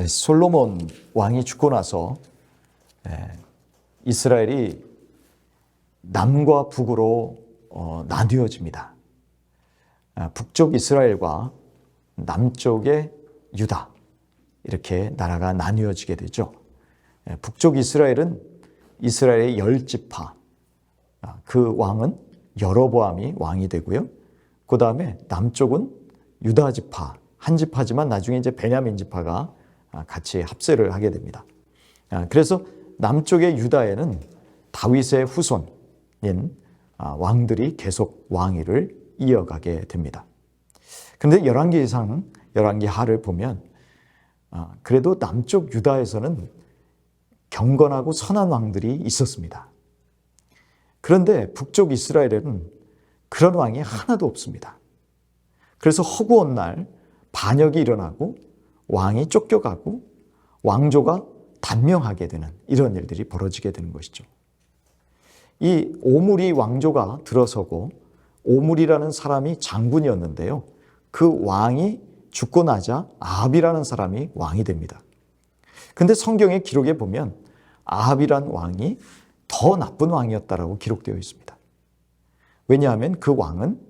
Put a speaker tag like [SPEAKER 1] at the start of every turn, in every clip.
[SPEAKER 1] 솔로몬 왕이 죽고 나서 이스라엘이 남과 북으로 나뉘어집니다. 북쪽 이스라엘과 남쪽의 유다, 이렇게 나라가 나뉘어지게 되죠. 북쪽 이스라엘은 이스라엘의 10지파, 그 왕은 여로보암이 왕이 되고요. 그 다음에 남쪽은 유다 지파, 한 지파지만 나중에 이제 베냐민 지파가 같이 합세를 하게 됩니다. 그래서 남쪽의 유다에는 다윗의 후손인 왕들이 계속 왕위를 이어가게 됩니다. 그런데 열왕기상, 열왕기하를 보면 그래도 남쪽 유다에서는 경건하고 선한 왕들이 있었습니다. 그런데 북쪽 이스라엘에는 그런 왕이 하나도 없습니다. 그래서 허구한 날 반역이 일어나고 왕이 쫓겨가고 왕조가 단명하게 되는 이런 일들이 벌어지게 되는 것이죠. 이 오므리 왕조가 들어서고 오므리라는 사람이 장군이었는데요. 그 왕이 죽고 나자 아합이라는 사람이 왕이 됩니다. 근데 성경의 기록에 보면 아합이란 왕이 더 나쁜 왕이었다라고 기록되어 있습니다. 왜냐하면 그 왕은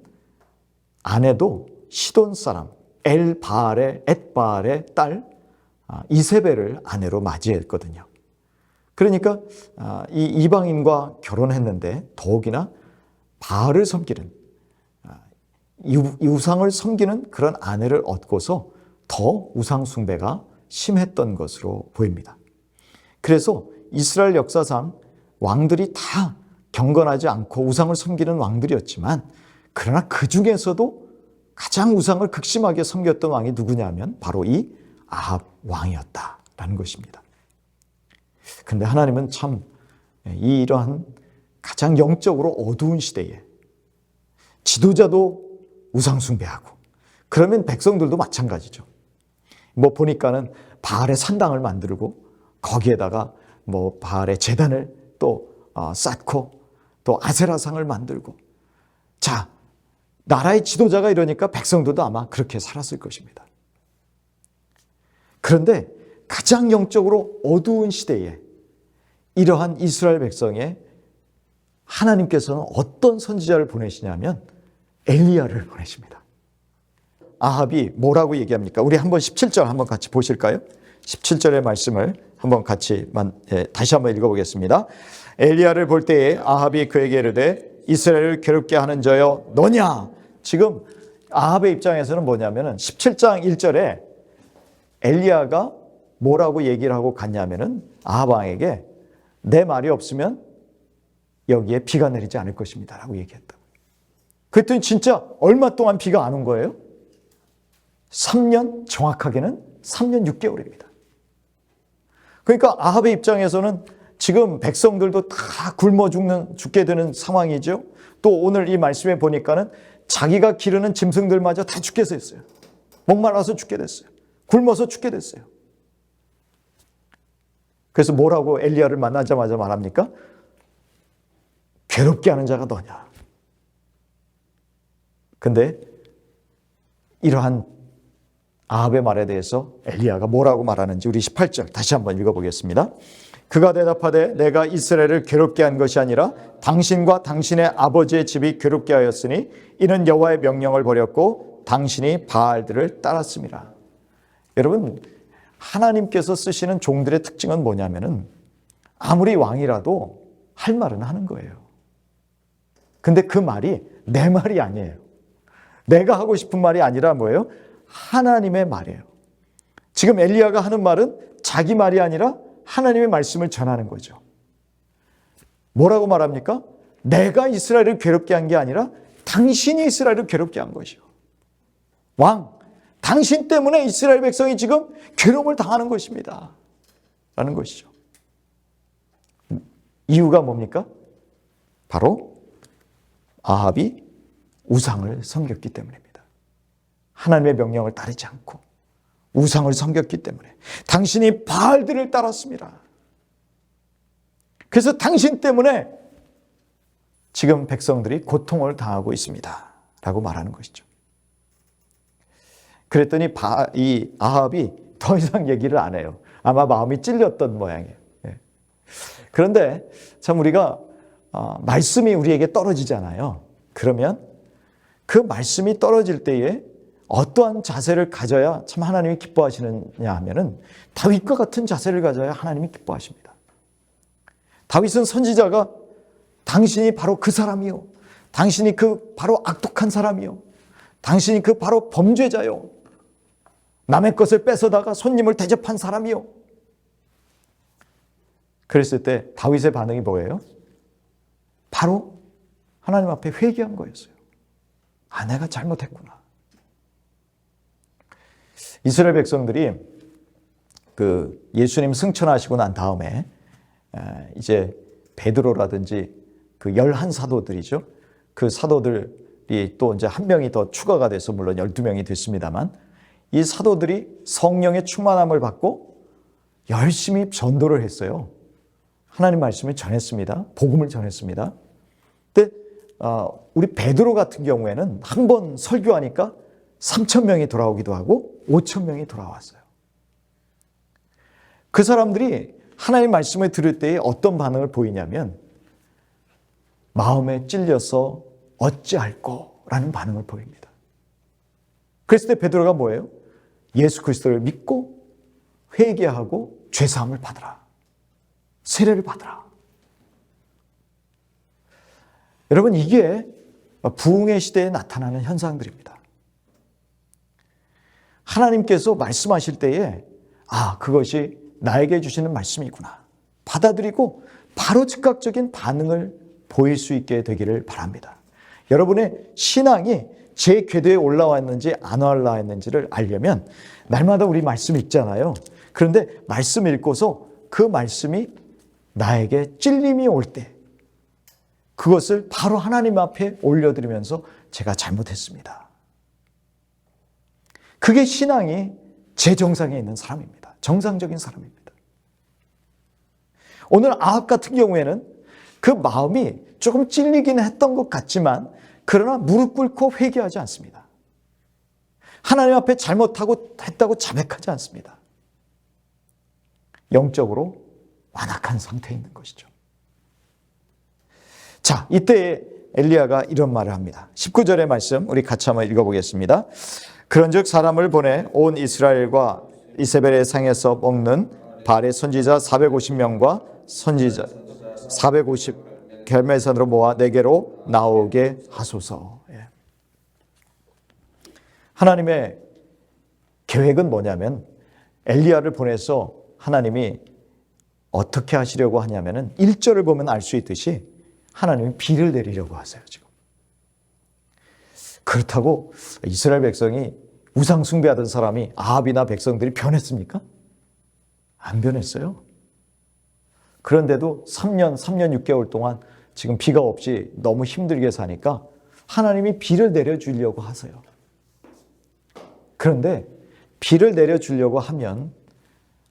[SPEAKER 1] 아내도 시돈 사람 엣바알의 딸 이세벨을 아내로 맞이했거든요. 그러니까 이 이방인과 결혼했는데 더욱이나 바알을 섬기는, 우상을 섬기는 그런 아내를 얻고서 더 우상 숭배가 심했던 것으로 보입니다. 그래서 이스라엘 역사상 왕들이 다 경건하지 않고 우상을 섬기는 왕들이었지만, 그러나 그 중에서도 가장 우상을 극심하게 섬겼던 왕이 누구냐면 바로 이 아합 왕이었다라는 것입니다. 그런데 하나님은 참 이러한 가장 영적으로 어두운 시대에 지도자도 우상 숭배하고, 그러면 백성들도 마찬가지죠. 뭐 보니까는 바알의 산당을 만들고 거기에다가 뭐 바알의 제단을 또 쌓고 또 아세라상을 만들고, 자, 나라의 지도자가 이러니까 백성들도 아마 그렇게 살았을 것입니다. 그런데 가장 영적으로 어두운 시대에 이러한 이스라엘 백성에 하나님께서는 어떤 선지자를 보내시냐면 엘리야를 보내십니다. 아합이 뭐라고 얘기합니까? 우리 한번 17절 한번 같이 보실까요? 17절의 말씀을 한번 같이 다시 한번 읽어보겠습니다. 엘리야를 볼 때에 아합이 그에게 이르되 이스라엘을 괴롭게 하는 자여 너냐? 지금 아합의 입장에서는 뭐냐면은 17장 1절에 엘리야가 뭐라고 얘기를 하고 갔냐면은 아합 왕에게 내 말이 없으면 여기에 비가 내리지 않을 것입니다 라고 얘기했다. 그랬더니 진짜 얼마 동안 비가 안 온 거예요? 3년, 정확하게는 3년 6개월입니다. 그러니까 아합의 입장에서는 지금 백성들도 다 굶어 죽게 되는 상황이죠. 또 오늘 이 말씀에 보니까는 자기가 기르는 짐승들마저 다 죽게 됐어요. 목말라서 죽게 됐어요. 굶어서 죽게 됐어요. 그래서 뭐라고 엘리야를 만나자마자 말합니까? 괴롭게 하는 자가 너냐. 근데 이러한 아합의 말에 대해서 엘리야가 뭐라고 말하는지 우리 18절 다시 한번 읽어보겠습니다. 그가 대답하되 내가 이스라엘을 괴롭게 한 것이 아니라 당신과 당신의 아버지의 집이 괴롭게 하였으니 이는 여호와의 명령을 버렸고 당신이 바알들을 따랐습니다. 여러분, 하나님께서 쓰시는 종들의 특징은 뭐냐면은 아무리 왕이라도 할 말은 하는 거예요. 근데 그 말이 내 말이 아니에요. 내가 하고 싶은 말이 아니라 뭐예요? 하나님의 말이에요. 지금 엘리야가 하는 말은 자기 말이 아니라 하나님의 말씀을 전하는 거죠. 뭐라고 말합니까? 내가 이스라엘을 괴롭게 한 게 아니라 당신이 이스라엘을 괴롭게 한 것이요. 왕, 당신 때문에 이스라엘 백성이 지금 괴로움을 당하는 것입니다 라는 것이죠. 이유가 뭡니까? 바로 아합이 우상을 섬겼기 때문입니다. 하나님의 명령을 따르지 않고 우상을 섬겼기 때문에 당신이 바알들을 따랐습니다. 그래서 당신 때문에 지금 백성들이 고통을 당하고 있습니다 라고 말하는 것이죠. 그랬더니 이 아합이 더 이상 얘기를 안 해요. 아마 마음이 찔렸던 모양이에요. 예. 그런데 참 우리가 말씀이 우리에게 떨어지잖아요. 그러면 그 말씀이 떨어질 때에 어떠한 자세를 가져야 참 하나님이 기뻐하시느냐 하면은 다윗과 같은 자세를 가져야 하나님이 기뻐하십니다. 다윗은 선지자가 당신이 바로 그 사람이요. 당신이 그 바로 악독한 사람이요. 당신이 그 바로 범죄자요. 남의 것을 뺏어다가 손님을 대접한 사람이요. 그랬을 때 다윗의 반응이 뭐예요? 바로 하나님 앞에 회개한 거였어요. 아, 내가 잘못했구나. 이스라엘 백성들이 그 예수님 승천하시고 난 다음에 이제 베드로라든지 그 11사도들이죠. 그 사도들이 또 이제 한 명이 더 추가가 돼서 물론 12명이 됐습니다만 이 사도들이 성령의 충만함을 받고 열심히 전도를 했어요. 하나님 말씀을 전했습니다. 복음을 전했습니다. 근데 우리 베드로 같은 경우에는 한 번 설교하니까 3,000명이 돌아오기도 하고 5,000명이 돌아왔어요. 그 사람들이 하나님 말씀을 들을 때에 어떤 반응을 보이냐면 마음에 찔려서 어찌할꼬라는 반응을 보입니다. 그랬을 때 베드로가 뭐예요? 예수 그리스도를 믿고 회개하고 죄사함을 받으라. 세례를 받으라. 여러분, 이게 부흥의 시대에 나타나는 현상들입니다. 하나님께서 말씀하실 때에 그것이 나에게 주시는 말씀이구나. 받아들이고 바로 즉각적인 반응을 보일 수 있게 되기를 바랍니다. 여러분의 신앙이 제 궤도에 올라왔는지 안 올라왔는지를 알려면 날마다 우리 말씀 읽잖아요. 그런데 말씀 읽고서 그 말씀이 나에게 찔림이 올 때 그것을 바로 하나님 앞에 올려드리면서 제가 잘못했습니다. 그게 신앙이 제 정상에 있는 사람입니다. 정상적인 사람입니다. 오늘 아합 같은 경우에는 그 마음이 조금 찔리긴 했던 것 같지만 그러나 무릎 꿇고 회개하지 않습니다. 하나님 앞에 했다고 자백하지 않습니다. 영적으로 완악한 상태에 있는 것이죠. 자, 이때 엘리야가 이런 말을 합니다. 19절의 말씀 우리 같이 한번 읽어보겠습니다. 그런즉 사람을 보내 온 이스라엘과 이세벨의 상에서 먹는 바알의 선지자 450명과 선지자 450 결멜산으로 모아 내게로 나오게 하소서. 하나님의 계획은 뭐냐면 엘리야를 보내서 하나님이 어떻게 하시려고 하냐면은 1절을 보면 알 수 있듯이 하나님이 비를 내리려고 하세요, 지금. 그렇다고 이스라엘 백성이 우상 숭배하던 사람이 아합이나 백성들이 변했습니까? 안 변했어요. 그런데도 3년 6개월 동안 지금 비가 없이 너무 힘들게 사니까 하나님이 비를 내려주려고 하세요. 그런데 비를 내려주려고 하면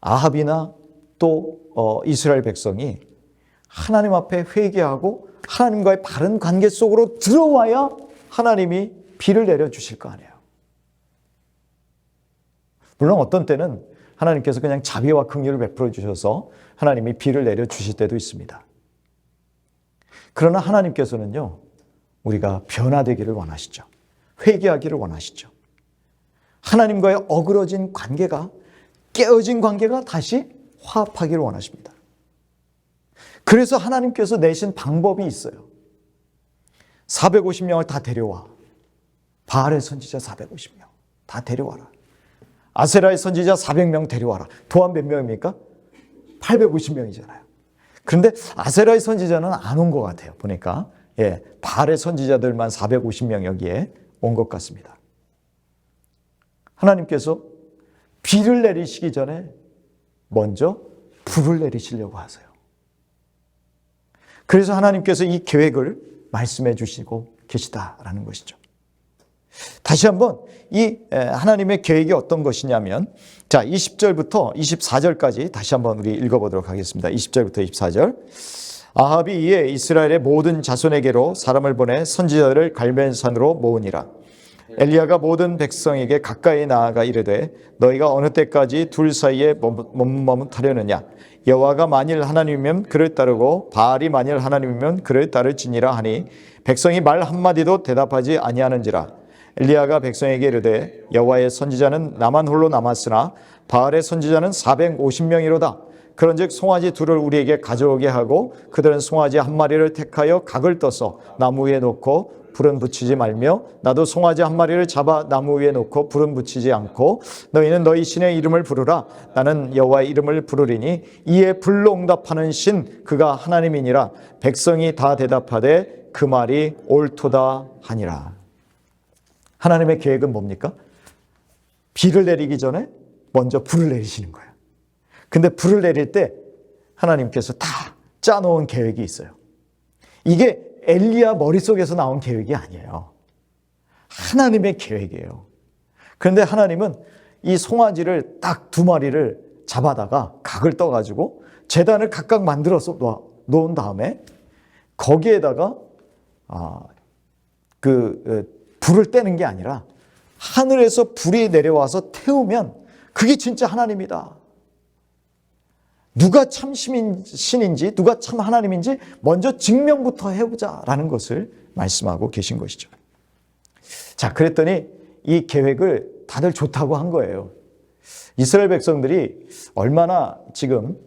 [SPEAKER 1] 아합이나 또 이스라엘 백성이 하나님 앞에 회개하고 하나님과의 바른 관계 속으로 들어와야 하나님이 비를 내려주실 거 아니에요. 물론 어떤 때는 하나님께서 그냥 자비와 긍휼을 베풀어 주셔서 하나님이 비를 내려주실 때도 있습니다. 그러나 하나님께서는요, 우리가 변화되기를 원하시죠. 회개하기를 원하시죠. 하나님과의 어그러진 관계가, 깨어진 관계가 다시 화합하기를 원하십니다. 그래서 하나님께서 내신 방법이 있어요. 450명을 다 데려와. 바알의 선지자 450명 다 데려와라. 아세라의 선지자 400명 데려와라. 도한 몇 명입니까? 850명이잖아요. 그런데 아세라의 선지자는 안 온 것 같아요. 보니까 바알의 선지자들만 450명 여기에 온 것 같습니다. 하나님께서 비를 내리시기 전에 먼저 불을 내리시려고 하세요. 그래서 하나님께서 이 계획을 말씀해 주시고 계시다라는 것이죠. 다시 한번 이 하나님의 계획이 어떤 것이냐면, 자, 20절부터 24절까지 다시 한번 우리 읽어보도록 하겠습니다. 20절부터 24절. 아합이 이에 이스라엘의 모든 자손에게로 사람을 보내 선지자들을 갈멜산으로 모으니라. 엘리야가 모든 백성에게 가까이 나아가 이르되 너희가 어느 때까지 둘 사이에 머뭇머뭇하려느냐. 여호와가 만일 하나님이면 그를 따르고 바알이 만일 하나님이면 그를 따를지니라 하니 백성이 말 한마디도 대답하지 아니하는지라. 엘리야가 백성에게 이르되 여호와의 선지자는 나만 홀로 남았으나 바알의 선지자는 450명이로다. 그런즉 송아지 둘을 우리에게 가져오게 하고 그들은 송아지 한 마리를 택하여 각을 떠서 나무 위에 놓고 불은 붙이지 말며 나도 송아지 한 마리를 잡아 나무 위에 놓고 불은 붙이지 않고 너희는 너희 신의 이름을 부르라. 나는 여호와의 이름을 부르리니 이에 불로 응답하는 신 그가 하나님이니라. 백성이 다 대답하되 그 말이 옳도다 하니라. 하나님의 계획은 뭡니까? 비를 내리기 전에 먼저 불을 내리시는 거예요. 근데 불을 내릴 때 하나님께서 다 짜놓은 계획이 있어요. 이게 엘리야 머릿속에서 나온 계획이 아니에요. 하나님의 계획이에요. 그런데 하나님은 이 송아지를 딱 2마리를 잡아다가 각을 떠가지고 제단을 각각 만들어서 놓은 다음에 거기에다가 불을 떼는 게 아니라 하늘에서 불이 내려와서 태우면 그게 진짜 하나님이다. 누가 참 신인지 누가 참 하나님인지 먼저 증명부터 해보자라는 것을 말씀하고 계신 것이죠. 자, 그랬더니 이 계획을 다들 좋다고 한 거예요. 이스라엘 백성들이 얼마나 지금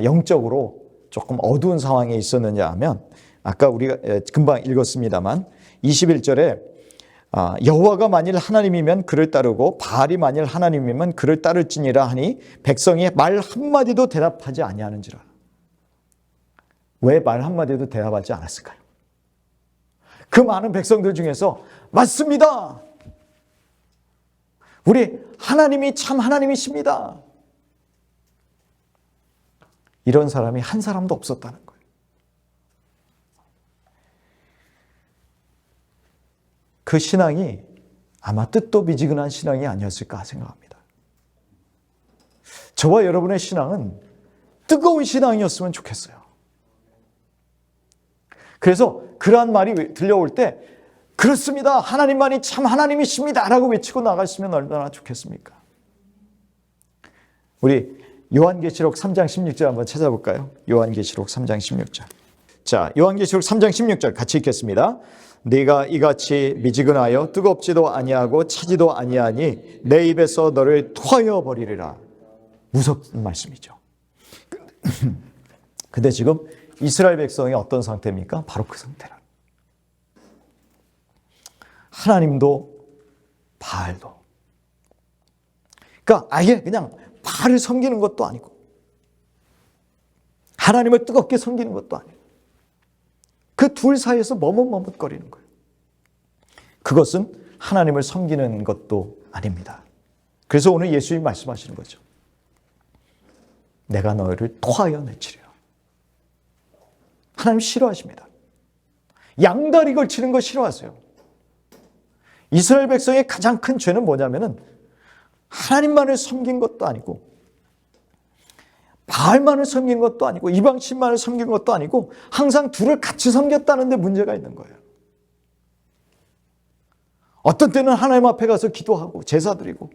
[SPEAKER 1] 영적으로 조금 어두운 상황에 있었느냐 하면 아까 우리가 금방 읽었습니다만 21절에 여호와가 만일 하나님이면 그를 따르고 바알이 만일 하나님이면 그를 따를지니라 하니 백성이 말 한마디도 대답하지 아니하는지라. 왜 말 한마디도 대답하지 않았을까요? 그 많은 백성들 중에서 맞습니다. 우리 하나님이 참 하나님이십니다. 이런 사람이 한 사람도 없었다는 거예요. 그 신앙이 아마 뜻도 미지근한 신앙이 아니었을까 생각합니다. 저와 여러분의 신앙은 뜨거운 신앙이었으면 좋겠어요. 그래서 그러한 말이 들려올 때 그렇습니다. 하나님만이 참 하나님이십니다. 라고 외치고 나갔으면 얼마나 좋겠습니까? 우리 요한계시록 3장 16절 한번 찾아볼까요? 요한계시록 3장 16절. 자, 요한계시록 3장 16절 같이 읽겠습니다. 네가 이같이 미지근하여 뜨겁지도 아니하고 차지도 아니하니 내 입에서 너를 토하여 버리리라. 무섭은 말씀이죠. 근데 지금 이스라엘 백성이 어떤 상태입니까? 바로 그 상태라. 하나님도 바알도. 그러니까 아예 그냥 바알을 섬기는 것도 아니고 하나님을 뜨겁게 섬기는 것도 아니고 그 둘 사이에서 머뭇머뭇거리는 거예요. 그것은 하나님을 섬기는 것도 아닙니다. 그래서 오늘 예수님이 말씀하시는 거죠. 내가 너희를 토하여 내치리라. 하나님 싫어하십니다. 양다리 걸치는 거 싫어하세요. 이스라엘 백성의 가장 큰 죄는 뭐냐면은 하나님만을 섬긴 것도 아니고 바알만을 섬긴 것도 아니고 이방신만을 섬긴 것도 아니고 항상 둘을 같이 섬겼다는 데 문제가 있는 거예요. 어떤 때는 하나님 앞에 가서 기도하고 제사 드리고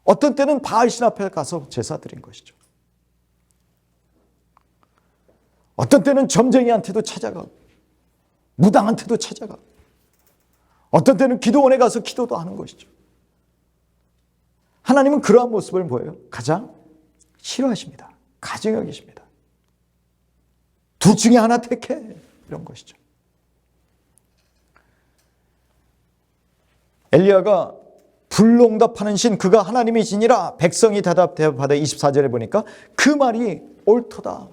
[SPEAKER 1] 어떤 때는 바알신 앞에 가서 제사 드린 것이죠. 어떤 때는 점쟁이한테도 찾아가고 무당한테도 찾아가고 어떤 때는 기도원에 가서 기도도 하는 것이죠. 하나님은 그러한 모습을 뭐예요? 가장 싫어하십니다. 가증히 여기십니다. 둘 중에 하나 택해. 이런 것이죠. 엘리야가 불로 응답하는 신 그가 하나님이시니라. 백성이 대답하되 24절에 보니까 그 말이 옳도다.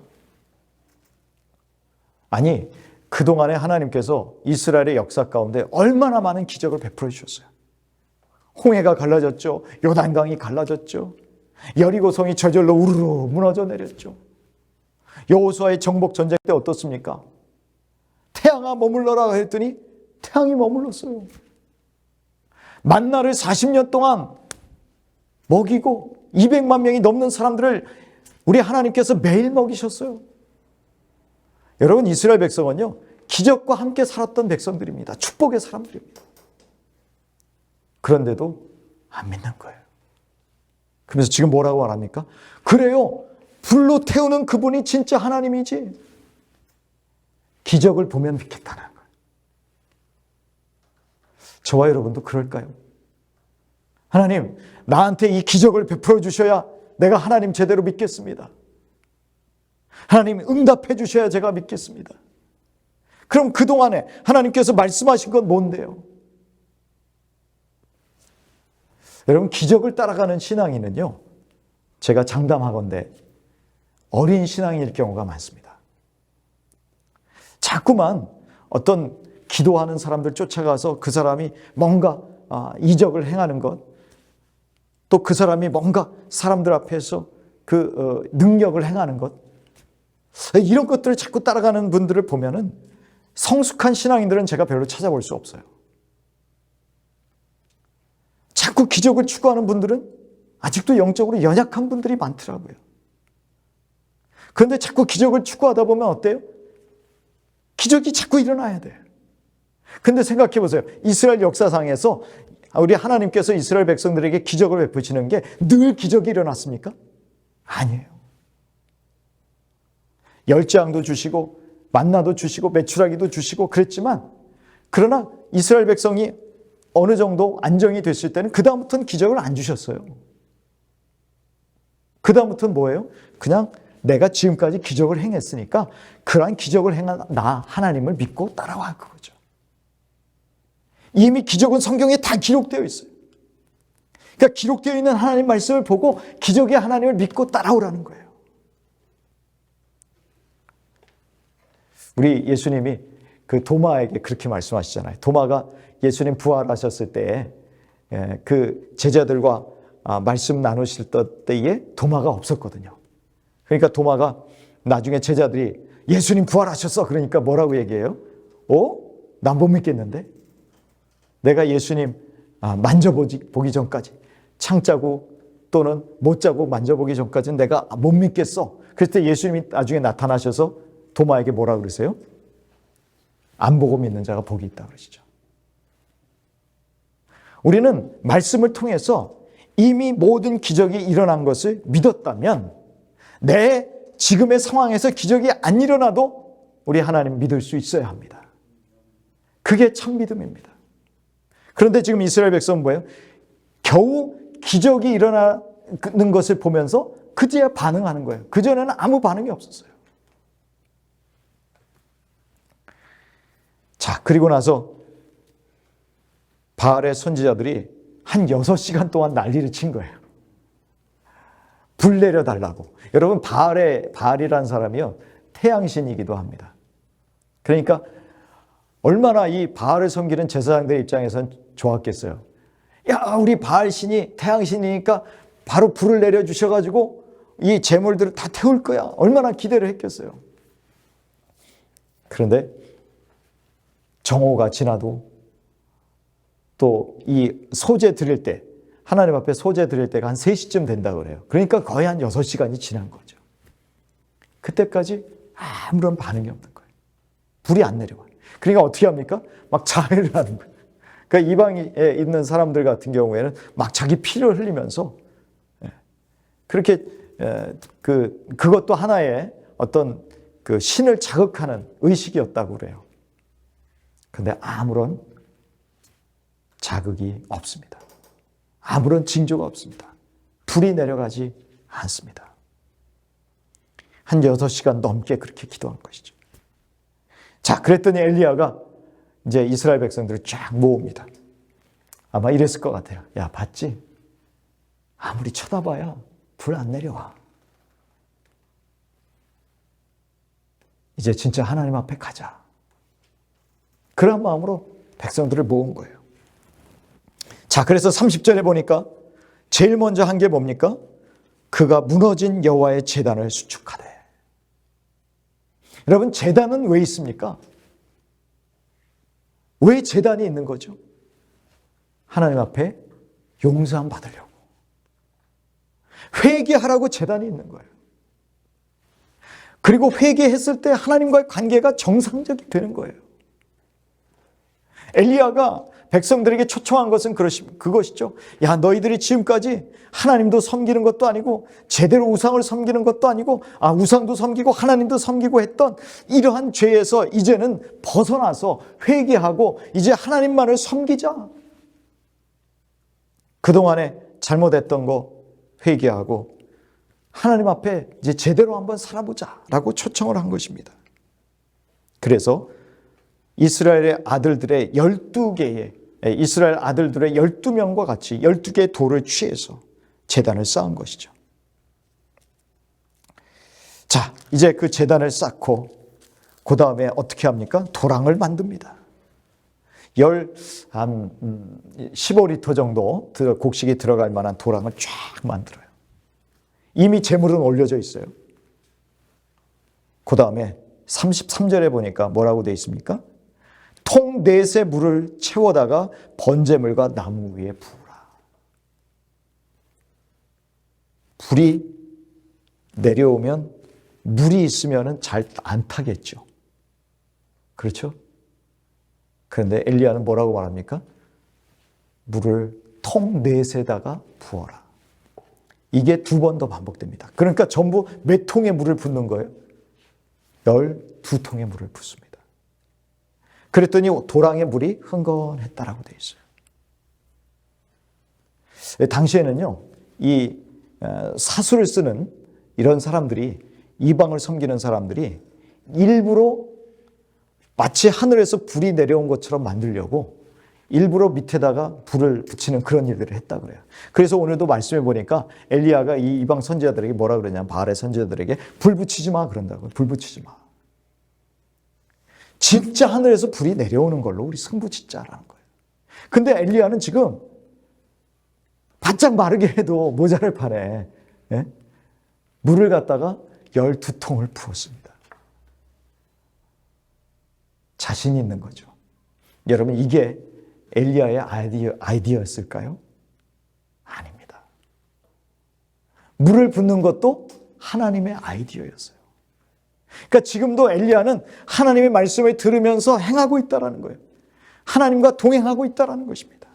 [SPEAKER 1] 아니 그동안에 하나님께서 이스라엘의 역사 가운데 얼마나 많은 기적을 베풀어 주셨어요. 홍해가 갈라졌죠. 요단강이 갈라졌죠. 여리고성이 저절로 우르르 무너져 내렸죠. 여호수아의 정복 전쟁 때 어떻습니까? 태양아 머물러라 했더니 태양이 머물렀어요. 만나를 40년 동안 먹이고 200만 명이 넘는 사람들을 우리 하나님께서 매일 먹이셨어요. 여러분 이스라엘 백성은요 기적과 함께 살았던 백성들입니다. 축복의 사람들입니다. 그런데도 안 믿는 거예요. 그래서 지금 뭐라고 말합니까? 그래요. 불로 태우는 그분이 진짜 하나님이지. 기적을 보면 믿겠다는 거예요. 저와 여러분도 그럴까요? 하나님, 나한테 이 기적을 베풀어 주셔야 내가 하나님 제대로 믿겠습니다. 하나님 응답해 주셔야 제가 믿겠습니다. 그럼 그동안에 하나님께서 말씀하신 건 뭔데요? 여러분, 기적을 따라가는 신앙인은요, 제가 장담하건대 어린 신앙일 경우가 많습니다. 자꾸만 어떤 기도하는 사람들 쫓아가서 그 사람이 뭔가 이적을 행하는 것, 또 그 사람이 뭔가 사람들 앞에서 그 능력을 행하는 것, 이런 것들을 자꾸 따라가는 분들을 보면은 성숙한 신앙인들은 제가 별로 찾아볼 수 없어요. 자꾸 기적을 추구하는 분들은 아직도 영적으로 연약한 분들이 많더라고요. 그런데 자꾸 기적을 추구하다 보면 어때요? 기적이 자꾸 일어나야 돼요. 근데 생각해 보세요. 이스라엘 역사상에서 우리 하나님께서 이스라엘 백성들에게 기적을 베푸시는 게 늘 기적이 일어났습니까? 아니에요. 열재앙도 주시고 만나도 주시고 메추라기도 주시고 그랬지만, 그러나 이스라엘 백성이 어느 정도 안정이 됐을 때는 그 다음부터는 기적을 안 주셨어요. 그 다음부터는 뭐예요? 그냥 내가 지금까지 기적을 행했으니까 그러한 기적을 행한 나 하나님을 믿고 따라와, 그거죠. 이미 기적은 성경에 다 기록되어 있어요. 그러니까 기록되어 있는 하나님 말씀을 보고 기적의 하나님을 믿고 따라오라는 거예요. 우리 예수님이 그 도마에게 그렇게 말씀하시잖아요. 도마가 예수님 부활하셨을 때에 그 제자들과 말씀 나누실 때에 도마가 없었거든요. 그러니까 도마가 나중에 제자들이 예수님 부활하셨어, 그러니까 뭐라고 얘기해요? 난 못 믿겠는데? 내가 예수님 만져보기 전까지, 창자국 또는 못자국 만져보기 전까지는 내가 못 믿겠어. 그랬을 때 예수님이 나중에 나타나셔서 도마에게 뭐라 그러세요? 안 보고 믿는 자가 복이 있다 그러시죠. 우리는 말씀을 통해서 이미 모든 기적이 일어난 것을 믿었다면 내 지금의 상황에서 기적이 안 일어나도 우리 하나님 믿을 수 있어야 합니다. 그게 참 믿음입니다. 그런데 지금 이스라엘 백성은 뭐예요? 겨우 기적이 일어나는 것을 보면서 그제야 반응하는 거예요. 그전에는 아무 반응이 없었어요. 자, 그리고 나서 바알의 선지자들이 한 6시간 동안 난리를 친 거예요. 불 내려달라고. 여러분, 바알이라는 사람이요, 태양신이기도 합니다. 그러니까 얼마나 이 바알을 섬기는 제사장들 입장에선 좋았겠어요. 야, 우리 바알신이 태양신이니까 바로 불을 내려주셔가지고 이 제물들을 다 태울 거야. 얼마나 기대를 했겠어요. 그런데 정오가 지나도 또 이 소제 드릴 때, 하나님 앞에 소제 드릴 때가 한 3시쯤 된다고 그래요. 그러니까 거의 한 6시간이 지난 거죠. 그때까지 아무런 반응이 없는 거예요. 불이 안 내려와요. 그러니까 어떻게 합니까? 막 자해를 하는 거예요. 그러니까 이방에 있는 사람들 같은 경우에는 막 자기 피를 흘리면서 그렇게 그것도 하나의 어떤 그 신을 자극하는 의식이었다고 그래요. 그런데 아무런 자극이 없습니다. 아무런 징조가 없습니다. 불이 내려가지 않습니다. 한 6시간 넘게 그렇게 기도한 것이죠. 자, 그랬더니 엘리야가 이제 이스라엘 백성들을 쫙 모읍니다. 아마 이랬을 것 같아요. 야, 봤지? 아무리 쳐다봐야 불 안 내려와. 이제 진짜 하나님 앞에 가자. 그런 마음으로 백성들을 모은 거예요. 자, 그래서 30절에 보니까 제일 먼저 한 게 뭡니까? 그가 무너진 여호와의 제단을 수축하되. 여러분, 제단은 왜 있습니까? 왜 제단이 있는 거죠? 하나님 앞에 용서함 받으려고. 회개하라고 제단이 있는 거예요. 그리고 회개했을 때 하나님과의 관계가 정상적이 되는 거예요. 엘리야가 백성들에게 초청한 것은 그것이죠. 야, 너희들이 지금까지 하나님도 섬기는 것도 아니고 제대로 우상을 섬기는 것도 아니고 우상도 섬기고 하나님도 섬기고 했던 이러한 죄에서 이제는 벗어나서 회개하고 이제 하나님만을 섬기자. 그동안에 잘못했던 거 회개하고 하나님 앞에 이제 제대로 한번 살아보자라고 초청을 한 것입니다. 그래서 이스라엘 아들들의 12명과 같이 12개의 돌을 취해서 제단을 쌓은 것이죠. 자, 이제 그 제단을 쌓고 그 다음에 어떻게 합니까? 도랑을 만듭니다. 15리터 정도 곡식이 들어갈 만한 도랑을 쫙 만들어요. 이미 제물은 올려져 있어요. 그 다음에 33절에 보니까 뭐라고 되어 있습니까? 통 넷에 물을 채워다가 번제물과 나무 위에 부으라. 불이 내려오면 물이 있으면 잘 안 타겠죠. 그렇죠? 그런데 엘리야는 뭐라고 말합니까? 물을 통 넷에다가 부어라. 이게 2번 더 반복됩니다. 그러니까 전부 몇 통의 물을 붓는 거예요? 12통의 물을 붓습니다. 그랬더니 도랑의 물이 흥건했다라고 되어 있어요. 당시에는요, 이 사수를 쓰는 이런 사람들이, 이방을 섬기는 사람들이 일부러 마치 하늘에서 불이 내려온 것처럼 만들려고 일부러 밑에다가 불을 붙이는 그런 일들을 했다 그래요. 그래서 오늘도 말씀해 보니까 엘리야가 이 이방 선지자들에게 뭐라 그러냐면, 바알의 선지자들에게 불 붙이지 마 그런다고요. 불 붙이지 마. 진짜 하늘에서 불이 내려오는 걸로 우리 승부 짓자라는 거예요. 근데 엘리야는 지금 바짝 마르게 해도 모자랄 판에 물을 갖다가 12통을 부었습니다. 자신 있는 거죠. 여러분, 이게 엘리야의 아이디어였을까요? 아닙니다. 물을 붓는 것도 하나님의 아이디어였어요. 그러니까 지금도 엘리야는 하나님의 말씀을 들으면서 행하고 있다는 거예요. 하나님과 동행하고 있다는 것입니다.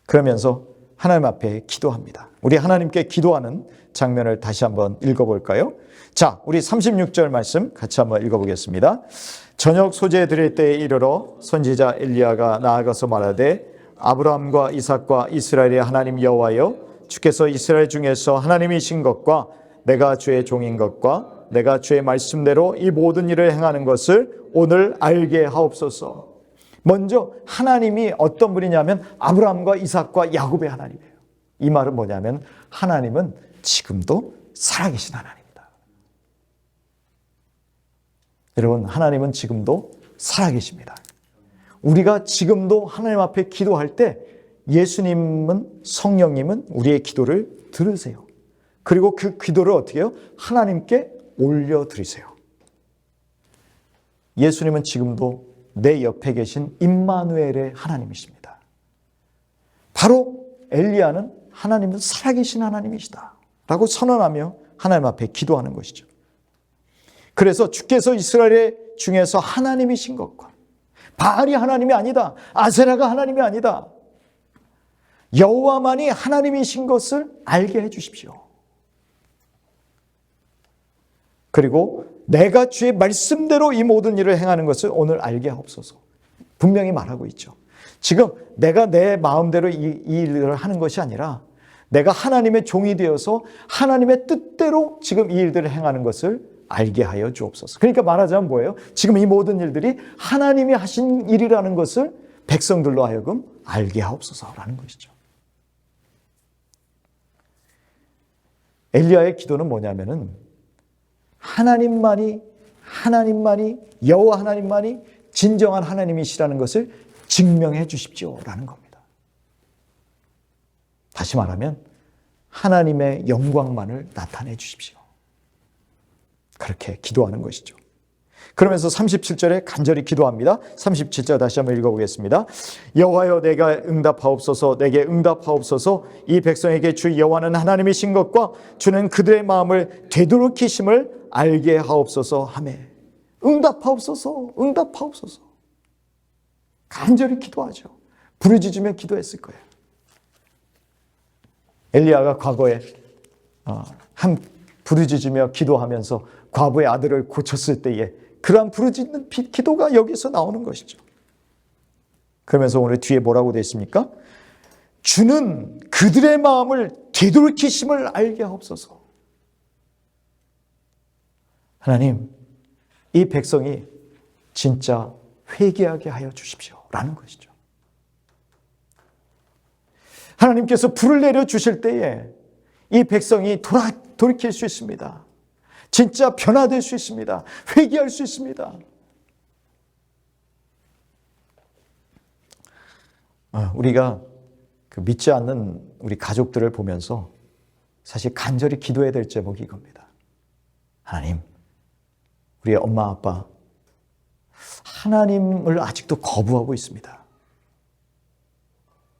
[SPEAKER 1] 그러면서 하나님 앞에 기도합니다. 우리 하나님께 기도하는 장면을 다시 한번 읽어볼까요? 자, 우리 36절 말씀 같이 한번 읽어보겠습니다. 저녁 소재 드릴 때에 이르러 선지자 엘리야가 나아가서 말하되, 아브라함과 이삭과 이스라엘의 하나님 여호와여, 주께서 이스라엘 중에서 하나님이신 것과 내가 주의 종인 것과 내가 주의 말씀대로 이 모든 일을 행하는 것을 오늘 알게 하옵소서. 먼저 하나님이 어떤 분이냐면 아브라함과 이삭과 야곱의 하나님이에요. 이 말은 뭐냐면 하나님은 지금도 살아계신 하나님입니다. 여러분, 하나님은 지금도 살아계십니다. 우리가 지금도 하나님 앞에 기도할 때 예수님은, 성령님은 우리의 기도를 들으세요. 그리고 그 기도를 어떻게 해요? 하나님께 올려드리세요. 예수님은 지금도 내 옆에 계신 임마누엘의 하나님이십니다. 바로 엘리야는 하나님은 살아계신 하나님이시다 라고 선언하며 하나님 앞에 기도하는 것이죠. 그래서 주께서 이스라엘 중에서 하나님이신 것과, 바알이 하나님이 아니다, 아세라가 하나님이 아니다, 여호와만이 하나님이신 것을 알게 해주십시오. 그리고 내가 주의 말씀대로 이 모든 일을 행하는 것을 오늘 알게 하옵소서. 분명히 말하고 있죠. 지금 내가 내 마음대로 이 일을 하는 것이 아니라 내가 하나님의 종이 되어서 하나님의 뜻대로 지금 이 일들을 행하는 것을 알게 하여 주옵소서. 그러니까 말하자면 뭐예요? 지금 이 모든 일들이 하나님이 하신 일이라는 것을 백성들로 하여금 알게 하옵소서라는 것이죠. 엘리야의 기도는 뭐냐면은 하나님만이 여호와 하나님만이 진정한 하나님이시라는 것을 증명해 주십시오라는 겁니다. 다시 말하면 하나님의 영광만을 나타내 주십시오. 그렇게 기도하는 것이죠. 그러면서 37절에 간절히 기도합니다. 37절 다시 한번 읽어보겠습니다. 여호와여, 내가 응답하옵소서, 내게 응답하옵소서. 이 백성에게 주 여호와는 하나님이신 것과 주는 그들의 마음을 되돌이키심을 알게 하옵소서 하매. 응답하옵소서, 응답하옵소서. 간절히 기도하죠. 부르짖으며 기도했을 거예요. 엘리야가 과거에 한 부르짖으며 기도하면서 과부의 아들을 고쳤을 때에 그러한 부르짖는 기도가 여기서 나오는 것이죠. 그러면서 오늘 뒤에 뭐라고 되어 있습니까? 주는 그들의 마음을 되돌이키심을 알게 하옵소서. 하나님, 이 백성이 진짜 회개하게 하여 주십시오 라는 것이죠. 하나님께서 불을 내려 주실 때에 이 백성이 돌이킬 수 있습니다. 진짜 변화될 수 있습니다. 회개할 수 있습니다. 우리가 그 믿지 않는 우리 가족들을 보면서 사실 간절히 기도해야 될 제목이 이겁니다. 하나님, 우리의 엄마 아빠 하나님을 아직도 거부하고 있습니다.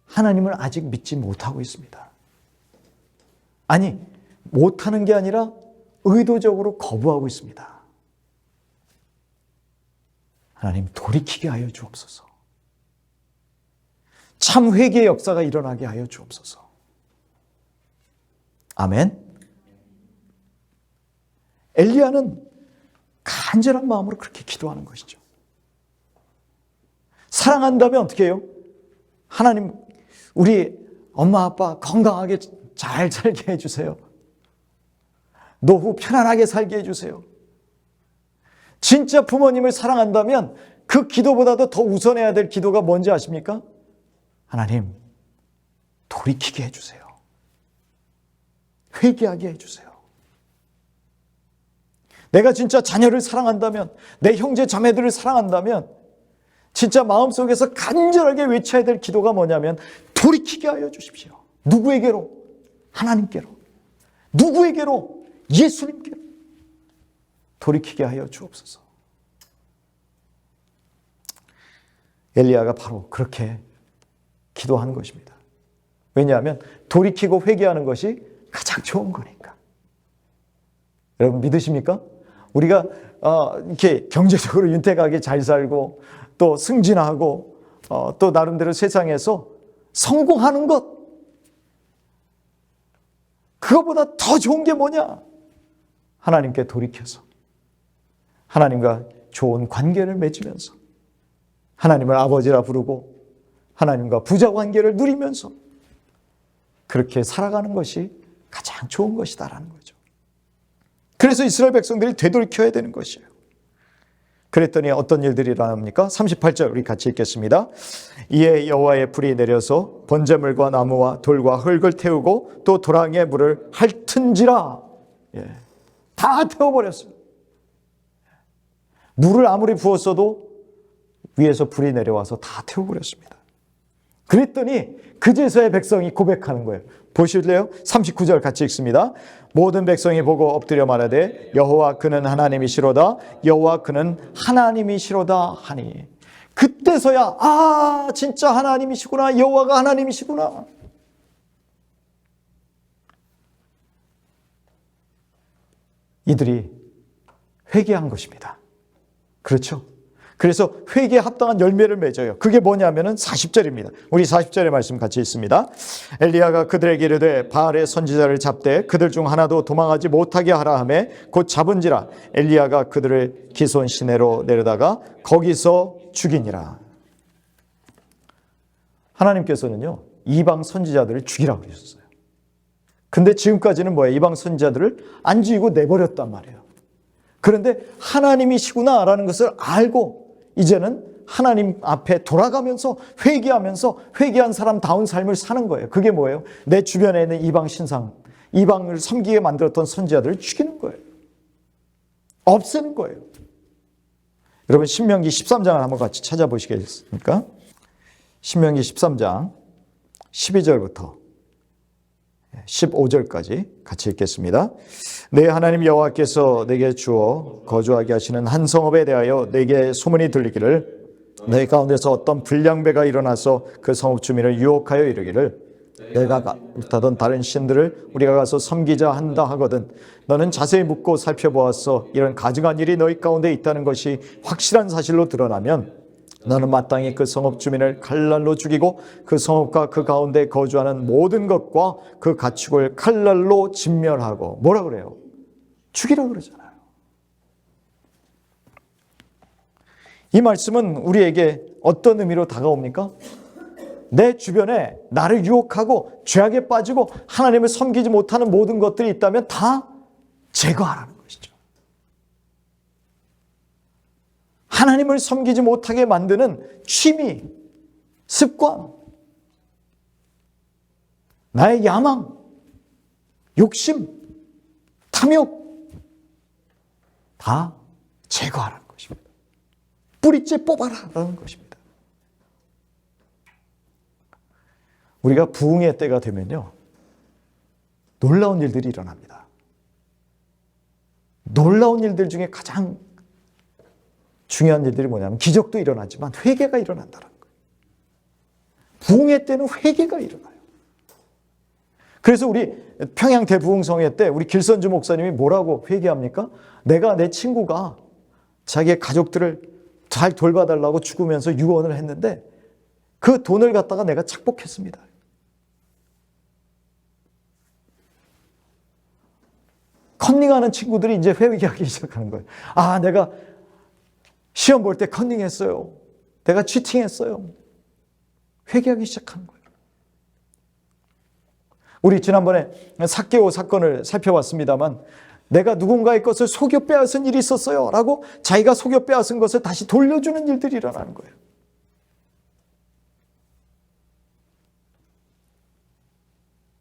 [SPEAKER 1] 하나님을 아직 믿지 못하고 있습니다. 아니, 못하는 게 아니라 의도적으로 거부하고 있습니다. 하나님, 돌이키게 하여 주옵소서. 참 회개의 역사가 일어나게 하여 주옵소서. 아멘. 엘리야는 간절한 마음으로 그렇게 기도하는 것이죠. 사랑한다면 어떻게 해요? 하나님, 우리 엄마 아빠 건강하게 잘 살게 해주세요. 노후 편안하게 살게 해주세요. 진짜 부모님을 사랑한다면 그 기도보다도 더 우선해야 될 기도가 뭔지 아십니까? 하나님, 돌이키게 해주세요. 회개하게 해주세요. 내가 진짜 자녀를 사랑한다면, 내 형제 자매들을 사랑한다면 진짜 마음속에서 간절하게 외쳐야 될 기도가 뭐냐면 돌이키게 하여 주십시오. 누구에게로? 하나님께로. 누구에게로? 예수님께로. 돌이키게 하여 주옵소서. 엘리야가 바로 그렇게 기도하는 것입니다. 왜냐하면 돌이키고 회개하는 것이 가장 좋은 거니까. 여러분 믿으십니까? 우리가 이렇게 경제적으로 윤택하게 잘 살고 또 승진하고 또 나름대로 세상에서 성공하는 것, 그거보다 더 좋은 게 뭐냐? 하나님께 돌이켜서 하나님과 좋은 관계를 맺으면서 하나님을 아버지라 부르고 하나님과 부자 관계를 누리면서 그렇게 살아가는 것이 가장 좋은 것이다라는 거죠. 그래서 이스라엘 백성들이 되돌이켜야 되는 것이에요. 그랬더니 어떤 일들이 일어납니까? 38절 우리 같이 읽겠습니다. 이에 여호와의 불이 내려서 번제물과 나무와 돌과 흙을 태우고 또 도랑의 물을 핥은지라. 다 태워버렸어요. 물을 아무리 부었어도 위에서 불이 내려와서 다 태워버렸습니다. 그랬더니 그제서야 백성이 고백하는 거예요. 보실래요? 39절 같이 읽습니다. 모든 백성이 보고 엎드려 말하되 여호와 그는 하나님이시로다. 여호와 그는 하나님이시로다 하니. 그때서야 진짜 하나님이시구나. 여호와가 하나님이시구나. 이들이 회개한 것입니다. 그렇죠? 그래서 회개에 합당한 열매를 맺어요. 그게 뭐냐면은 40절입니다. 우리 40절의 말씀 같이 있습니다. 엘리야가 그들에게 이르되 바알의 선지자를 잡되 그들 중 하나도 도망하지 못하게 하라 하매 곧 잡은지라. 엘리야가 그들을 기손 시내로 내려다가 거기서 죽이니라. 하나님께서는요, 이방 선지자들을 죽이라고 그러셨어요. 근데 지금까지는 뭐예요? 이방 선지자들을 안 죽이고 내버렸단 말이에요. 그런데 하나님이시구나 라는 것을 알고 이제는 하나님 앞에 돌아가면서 회개하면서 회개한 사람다운 삶을 사는 거예요. 그게 뭐예요? 내 주변에 있는 이방 신상, 이방을 섬기게 만들었던 선지자들을 죽이는 거예요. 없애는 거예요. 여러분 신명기 13장을 한번 같이 찾아보시겠습니까? 신명기 13장 12절부터 15절까지 같이 읽겠습니다. 내 하나님 여호와께서 내게 주어 거주하게 하시는 한 성읍에 대하여 내게 소문이 들리기를 너희 가운데서 어떤 불량배가 일어나서 그 성읍 주민을 유혹하여 이르기를 내가 못하던 다른 신들을 우리가 가서 섬기자 한다 하거든 너는 자세히 묻고 살펴보았어. 이런 가증한 일이 너희 가운데 있다는 것이 확실한 사실로 드러나면 너는 마땅히 그 성읍 주민을 칼날로 죽이고 그 성읍과 그 가운데 거주하는 모든 것과 그 가축을 칼날로 진멸하고. 뭐라 그래요? 죽이라 그러잖아요. 이 말씀은 우리에게 어떤 의미로 다가옵니까? 내 주변에 나를 유혹하고 죄악에 빠지고 하나님을 섬기지 못하는 모든 것들이 있다면 다 제거하라는 것이죠. 하나님을 섬기지 못하게 만드는 취미, 습관, 나의 야망, 욕심, 탐욕 다 제거하라는 것입니다. 뿌리째 뽑아라라는 것입니다. 우리가 부흥의 때가 되면요, 놀라운 일들이 일어납니다. 놀라운 일들 중에 가장 중요한 일들이 뭐냐면 기적도 일어나지만 회개가 일어난다는 거예요. 부흥의 때는 회개가 일어나요. 그래서 우리 평양 대부흥성회 때 우리 길선주 목사님이 뭐라고 회개합니까? 내가 내 친구가 자기의 가족들을 잘 돌봐달라고 죽으면서 유언을 했는데 그 돈을 갖다가 내가 착복했습니다. 컨닝하는 친구들이 이제 회개하기 시작하는 거예요. 아, 내가 시험 볼 때 컨닝했어요. 내가 치팅했어요. 회개하기 시작하는 거예요. 우리 지난번에 삭개오 사건을 살펴봤습니다만 내가 누군가의 것을 속여 빼앗은 일이 있었어요 라고 자기가 속여 빼앗은 것을 다시 돌려주는 일들이 일어나는 거예요.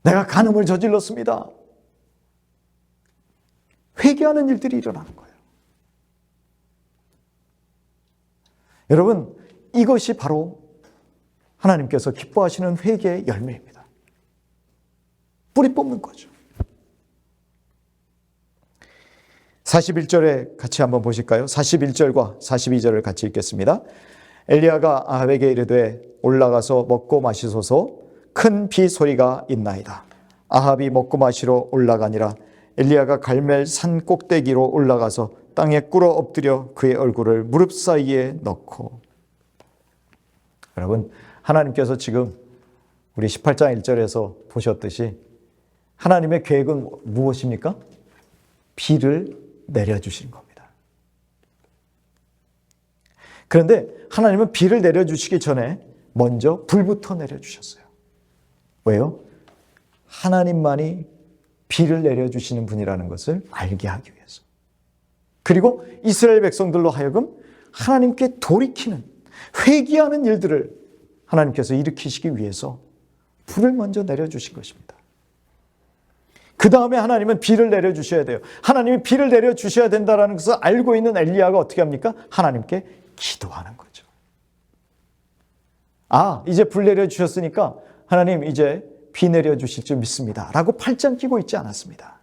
[SPEAKER 1] 내가 간음을 저질렀습니다. 회개하는 일들이 일어나는 거예요. 여러분, 이것이 바로 하나님께서 기뻐하시는 회개의 열매입니다. 뿌리 뽑는 거죠. 41절에 같이 한번 보실까요? 41절과 42절을 같이 읽겠습니다. 엘리야가 아합에게 이르되 올라가서 먹고 마시소서. 큰 비 소리가 있나이다. 아합이 먹고 마시러 올라가니라. 엘리야가 갈멜 산 꼭대기로 올라가서 땅에 꿇어 엎드려 그의 얼굴을 무릎 사이에 넣고. 여러분, 하나님께서 지금 우리 18장 1절에서 보셨듯이 하나님의 계획은 무엇입니까? 비를 내려주시는 겁니다. 그런데 하나님은 비를 내려주시기 전에 먼저 불부터 내려주셨어요. 왜요? 하나님만이 비를 내려주시는 분이라는 것을 알게 하기 위해서. 그리고 이스라엘 백성들로 하여금 하나님께 돌이키는, 회개하는 일들을 하나님께서 일으키시기 위해서 불을 먼저 내려주신 것입니다. 그 다음에 하나님은 비를 내려주셔야 돼요. 하나님이 비를 내려주셔야 된다는 것을 알고 있는 엘리야가 어떻게 합니까? 하나님께 기도하는 거죠. 아, 이제 불 내려주셨으니까 하나님 이제 비 내려주실 줄 믿습니다 라고 팔짱 끼고 있지 않았습니다.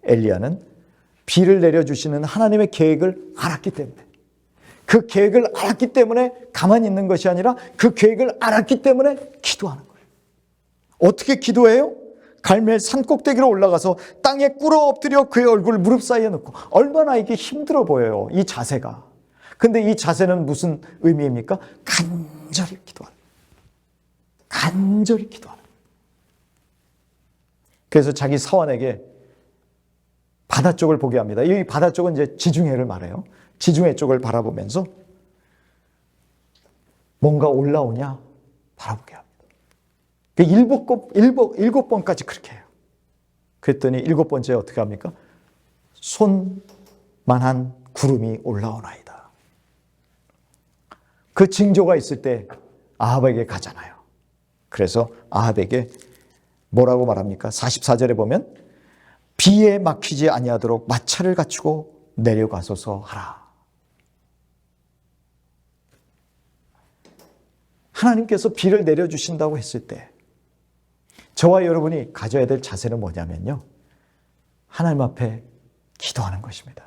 [SPEAKER 1] 엘리야는 비를 내려주시는 하나님의 계획을 알았기 때문에, 그 계획을 알았기 때문에 가만히 있는 것이 아니라 그 계획을 알았기 때문에 기도하는 거예요. 어떻게 기도해요? 갈멜 산 꼭대기로 올라가서 땅에 꿇어 엎드려 그의 얼굴을 무릎 사이에 넣고. 얼마나 이게 힘들어 보여요, 이 자세가. 근데 이 자세는 무슨 의미입니까? 간절히 기도하는 거예요. 간절히 기도하는 거예요. 그래서 자기 사환에게 바다 쪽을 보게 합니다. 이 바다 쪽은 이제 지중해를 말해요. 지중해 쪽을 바라보면서 뭔가 올라오냐 바라보게 합니다. 일곱 번까지 그렇게 해요. 그랬더니 일곱 번째 어떻게 합니까? 손만한 구름이 올라오나이다. 그 징조가 있을 때 아합에게 가잖아요. 그래서 아합에게 뭐라고 말합니까? 44절에 보면 비에 막히지 아니하도록 마차를 갖추고 내려가소서 하라. 하나님께서 비를 내려주신다고 했을 때 저와 여러분이 가져야 될 자세는 뭐냐면요, 하나님 앞에 기도하는 것입니다.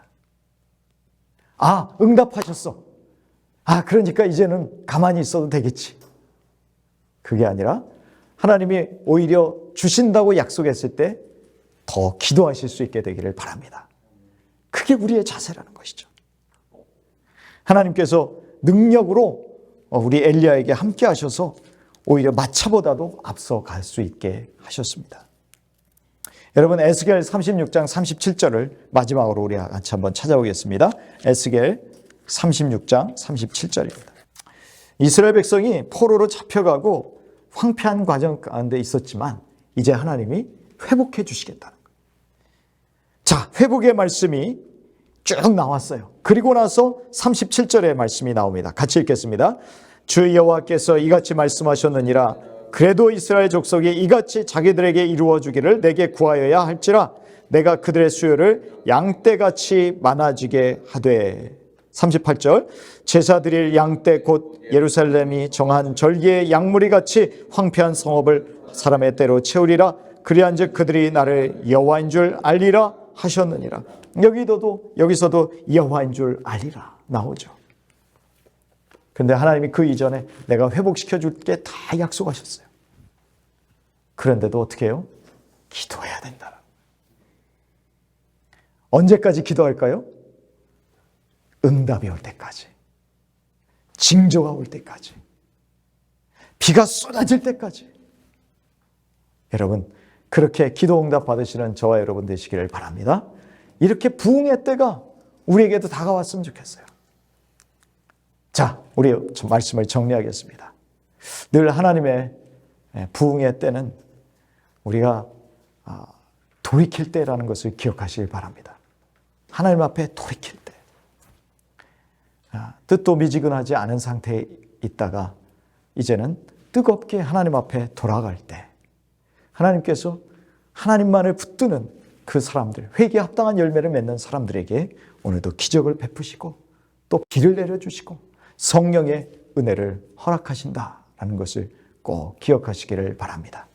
[SPEAKER 1] 아, 응답하셨어. 아, 그러니까 이제는 가만히 있어도 되겠지. 그게 아니라 하나님이 오히려 주신다고 약속했을 때 더 기도하실 수 있게 되기를 바랍니다. 그게 우리의 자세라는 것이죠. 하나님께서 능력으로 우리 엘리야에게 함께 하셔서 오히려 마차보다도 앞서갈 수 있게 하셨습니다. 여러분, 에스겔 36장 37절을 마지막으로 우리 같이 한번 찾아보겠습니다. 에스겔 36장 37절입니다. 이스라엘 백성이 포로로 잡혀가고 황폐한 과정 가운데 있었지만 이제 하나님이 회복해 주시겠다는 거예요. 자, 회복의 말씀이 쭉 나왔어요. 그리고 나서 37절의 말씀이 나옵니다. 같이 읽겠습니다. 주 여호와께서 이같이 말씀하셨느니라. 그래도 이스라엘 족속이 이같이 자기들에게 이루어 주기를 내게 구하여야 할지라. 내가 그들의 수요를 양떼같이 많아지게 하되. 38절. 제사 드릴 양떼 곧 예루살렘이 정한 절기의 양무리 같이 황폐한 성읍을 사람의 때로 채우리라. 그리한즉 그들이 나를 여호와인 줄 알리라 하셨느니라. 여기서도 여호와인 줄 알리라 나오죠. 근데 하나님이 그 이전에 내가 회복시켜 줄게 다 약속하셨어요. 그런데도 어떻게 해요? 기도해야 된다. 언제까지 기도할까요? 응답이 올 때까지, 징조가 올 때까지, 비가 쏟아질 때까지. 여러분, 그렇게 기도 응답 받으시는 저와 여러분 되시기를 바랍니다. 이렇게 부흥의 때가 우리에게도 다가왔으면 좋겠어요. 자, 우리 말씀을 정리하겠습니다. 늘 하나님의 부흥의 때는 우리가 돌이킬 때라는 것을 기억하시길 바랍니다. 하나님 앞에 돌이킬 때. 뜻도 미지근하지 않은 상태에 있다가 이제는 뜨겁게 하나님 앞에 돌아갈 때 하나님께서 하나님만을 붙드는 그 사람들, 회개에 합당한 열매를 맺는 사람들에게 오늘도 기적을 베푸시고 또 비를 내려주시고 성령의 은혜를 허락하신다라는 것을 꼭 기억하시기를 바랍니다.